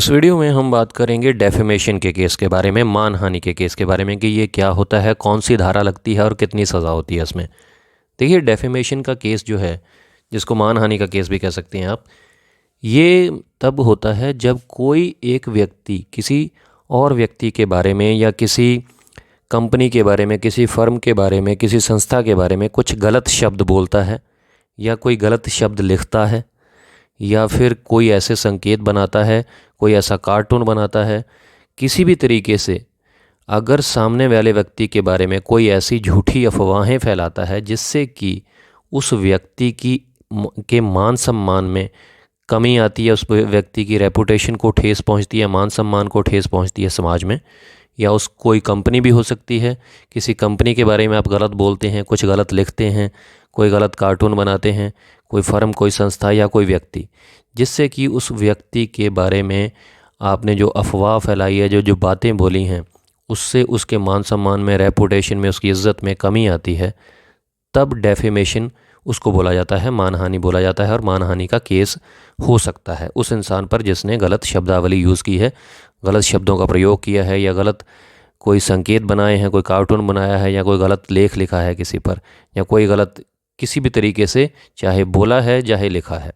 इस वीडियो में हम बात करेंगे डेफेमेशन के केस के बारे में, मानहानि के केस के बारे में कि ये क्या होता है, कौन सी धारा लगती है और कितनी सज़ा होती है इसमें। देखिए, डेफेमेशन का केस जो है, जिसको मानहानि का केस भी कह सकते हैं आप, ये तब होता है जब कोई एक व्यक्ति किसी और व्यक्ति के बारे में या किसी कंपनी के बारे में, किसी फर्म के बारे में, किसी संस्था के बारे में कुछ गलत शब्द बोलता है या कोई गलत शब्द लिखता है या फिर कोई ऐसे संकेत बनाता है, कोई ऐसा कार्टून बनाता है, किसी भी तरीके से अगर सामने वाले व्यक्ति के बारे में कोई ऐसी झूठी अफवाहें फैलाता है जिससे कि उस व्यक्ति के मान सम्मान में कमी आती है, उस व्यक्ति की रेपुटेशन को ठेस पहुंचती है, मान सम्मान को ठेस पहुंचती है समाज में, या उस कोई कंपनी भी हो सकती है, किसी कंपनी के बारे में आप गलत बोलते हैं, कुछ गलत लिखते हैं, कोई गलत कार्टून बनाते हैं, कोई फर्म, कोई संस्था या कोई व्यक्ति, जिससे कि उस व्यक्ति के बारे में आपने जो अफवाह फैलाई है, जो बातें बोली हैं, उससे उसके मान सम्मान में, रेपुटेशन में, उसकी इज़्ज़त में कमी आती है, तब डेफेमेशन उसको बोला जाता है, मानहानि बोला जाता है। और मानहानि का केस हो सकता है उस इंसान पर जिसने गलत शब्दावली यूज़ की है, गलत शब्दों का प्रयोग किया है, या गलत कोई संकेत बनाए हैं, कोई कार्टून बनाया है, या कोई गलत लेख लिखा है किसी पर, या कोई गलत किसी भी तरीके से चाहे बोला है चाहे लिखा है।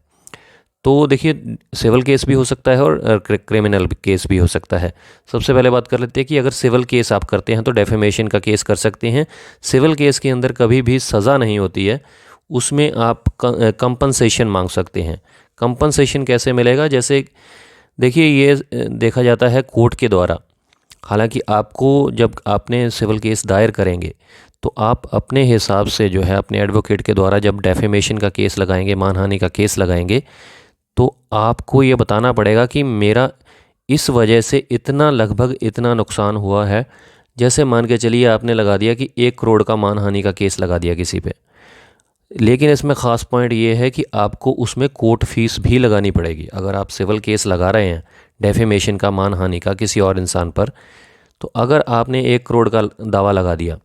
तो देखिए, सिविल केस भी हो सकता है और क्रिमिनल केस भी हो सकता है। सबसे पहले बात कर लेते हैं कि अगर सिविल केस आप करते हैं तो डेफेमेशन का केस कर सकते हैं। सिविल केस के अंदर कभी भी सज़ा नहीं होती है, उसमें आप कंपनसेशन मांग सकते हैं। कंपनसेशन कैसे मिलेगा? जैसे देखिए, ये देखा जाता है कोर्ट के द्वारा। हालांकि आपको, जब आपने सिविल केस दायर करेंगे तो आप अपने हिसाब से जो है, अपने एडवोकेट के द्वारा जब डेफेमेशन का केस लगाएंगे, मानहानि का केस लगाएंगे, तो आपको ये बताना पड़ेगा कि मेरा इस वजह से इतना, लगभग इतना नुकसान हुआ है। जैसे मान के चलिए आपने लगा दिया कि 1 करोड़ का मानहानि का केस लगा दिया किसी पे, लेकिन इसमें ख़ास पॉइंट ये है कि आपको उसमें कोर्ट फीस भी लगानी पड़ेगी। अगर आप सिविल केस लगा रहे हैं डेफेमेशन का, मानहानि का किसी और इंसान पर, तो अगर आपने 1 करोड़ का दावा लगा दिया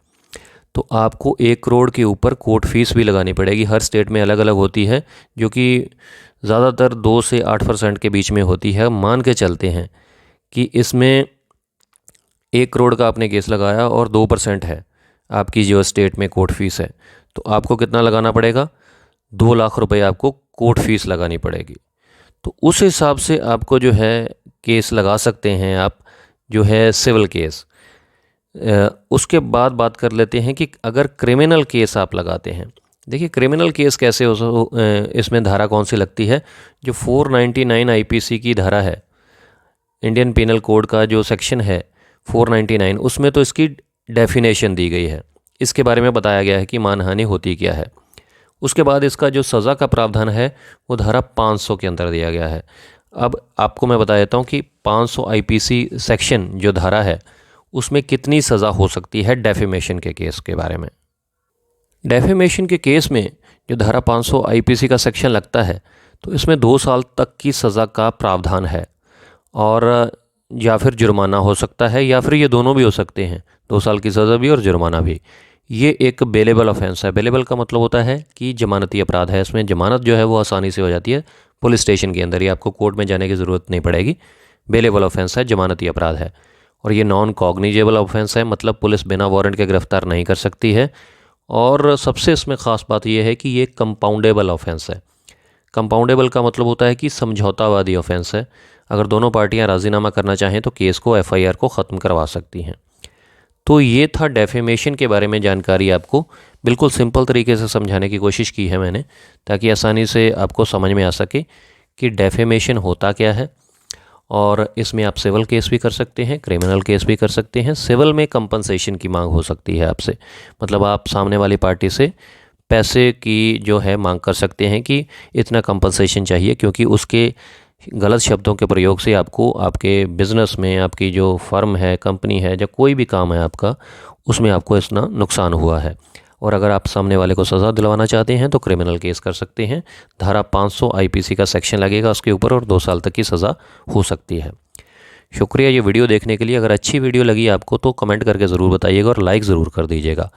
तो आपको 1 करोड़ के ऊपर कोर्ट फीस भी लगानी पड़ेगी। हर स्टेट में अलग अलग होती है, जो कि ज़्यादातर 2 से 8% के बीच में होती है। मान के चलते हैं कि इसमें 1 करोड़ का आपने केस लगाया और 2% है आपकी जो स्टेट में कोर्ट फीस है, तो आपको कितना लगाना पड़ेगा? 2 लाख रुपए आपको कोर्ट फीस लगानी पड़ेगी। तो उस हिसाब से आपको जो है केस लगा सकते हैं आप, जो है सिविल केस। उसके बाद बात कर लेते हैं कि अगर क्रिमिनल केस आप लगाते हैं। देखिए, क्रिमिनल केस कैसे इसमें धारा कौन सी लगती है? जो 499 आईपीसी की धारा है, इंडियन पिनल कोड का जो सेक्शन है 499, उसमें तो इसकी डेफिनेशन दी गई है, इसके बारे में बताया गया है कि मानहानि होती क्या है। उसके बाद इसका जो सज़ा का प्रावधान है वो धारा 500 के अंदर दिया गया है। अब आपको मैं बता देता हूँ कि 500 आईपीसी सेक्शन जो धारा है, उसमें कितनी सज़ा हो सकती है डेफेमेशन के केस के बारे में। डेफेमेशन के केस में जो धारा 500 आईपीसी का सेक्शन लगता है, तो इसमें 2 साल तक की सज़ा का प्रावधान है, और या फिर जुर्माना हो सकता है, या फिर ये दोनों भी हो सकते हैं, 2 साल की सज़ा भी और जुर्माना भी। ये एक बेलेबल ऑफेंस है। बेलेबल का मतलब होता है कि जमानती अपराध है। इसमें जमानत जो है वो आसानी से हो जाती है पुलिस स्टेशन के अंदर ही, आपको कोर्ट में जाने की ज़रूरत नहीं पड़ेगी। बेलेबल ऑफेंस है, जमानती अपराध है, और ये नॉन कॉग्निजेबल ऑफेंस है, मतलब पुलिस बिना वारंट के गिरफ्तार नहीं कर सकती है। और सबसे इसमें ख़ास बात यह है कि ये कंपाउंडेबल ऑफेंस है। कंपाउंडेबल का मतलब होता है कि समझौतावादी ऑफेंस है। अगर दोनों पार्टियां राजीनामा करना चाहें तो केस को, एफआईआर को ख़त्म करवा सकती हैं। तो ये था डेफेमेशन के बारे में जानकारी। आपको बिल्कुल सिंपल तरीके से समझाने की कोशिश की है मैंने, ताकि आसानी से आपको समझ में आ सके कि डेफेमेशन होता क्या है। और इसमें आप सिविल केस भी कर सकते हैं, क्रिमिनल केस भी कर सकते हैं। सिविल में कंपनसेशन की मांग हो सकती है आपसे, मतलब आप सामने वाली पार्टी से पैसे की जो है मांग कर सकते हैं कि इतना कंपनसेशन चाहिए, क्योंकि उसके गलत शब्दों के प्रयोग से आपको, आपके बिज़नेस में, आपकी जो फर्म है, कंपनी है, या कोई भी काम है आपका, उसमें आपको इतना नुकसान हुआ है। और अगर आप सामने वाले को सज़ा दिलवाना चाहते हैं तो क्रिमिनल केस कर सकते हैं। धारा 500 आईपीसी का सेक्शन लगेगा उसके ऊपर, और 2 साल तक की सज़ा हो सकती है। शुक्रिया ये वीडियो देखने के लिए। अगर अच्छी वीडियो लगी आपको तो कमेंट करके ज़रूर बताइएगा और लाइक ज़रूर कर दीजिएगा।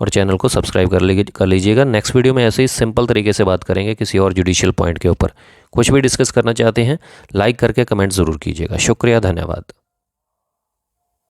और चैनल को सब्सक्राइब कर लीजिएगा। नेक्स्ट वीडियो में ऐसे ही सिंपल तरीके से बात करेंगे किसी और जुडिशियल पॉइंट के ऊपर। कुछ भी डिस्कस करना चाहते हैं लाइक करके कमेंट ज़रूर कीजिएगा। शुक्रिया, धन्यवाद।